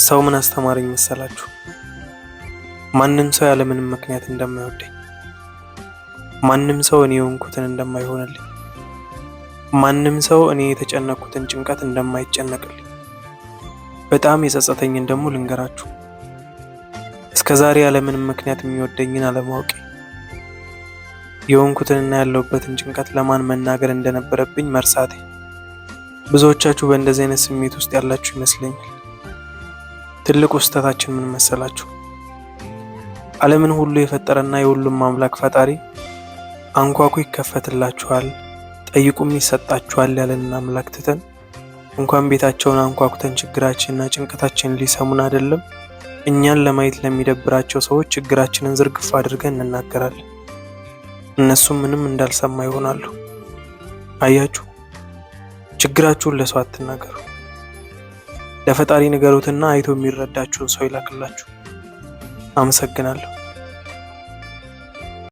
ሰው ምን አስተማረኝ መሰላችሁ? ማንም ሰው ያለምንም ምክንያት እንደማይወደኝ፣ ማንም ሰው እኔ የሆንኩትን እንደማይሆንልኝ፣ ማንም ሰው እኔ የተጨነቅኩትን ጭንቀት እንደማይጨነቅልኝ። በጣም የጸጸተኝን ደግሞ ልንገራችሁ። እስከዛሬ ያለምንም ምክንያት የሚወደኝን አለማወቄ፣ የሆንኩትንና ያለሁበትን ጭንቀት ለማን መናገር እንደነበረብኝ መርሳቴ። ብዙዎቻችሁ በእንደዚህ አይነት ስሜት ውስጥ ያላችሁ ይመስለኛል። ትልቁ ስህተታችን ምን መሰላችሁ? ዓለምን ሁሉ የፈጠረና የሁሉም አምላክ ፈጣሪ አንኳኩ ይከፈትላችኋል፣ ጠይቁም ይሰጣችኋል ያለንን አምላክ ትተን እንኳን ቤታቸውን አንኳኩተን ችግራችንና ጭንቀታችንን ሊሰሙን አይደለም እኛን ለማየት ለሚደብራቸው ሰዎች ችግራችንን ዝርግፍ አድርገን እንናገራለን። እነሱም ምንም እንዳልሰማ ይሆናሉ። አያችሁ፣ ችግራችሁን ለሰው አትናገሩ። ለፈጣሪ ንገሩትና አይቶ የሚረዳችሁን ሰው ይላክላችሁ። አመሰግናለሁ።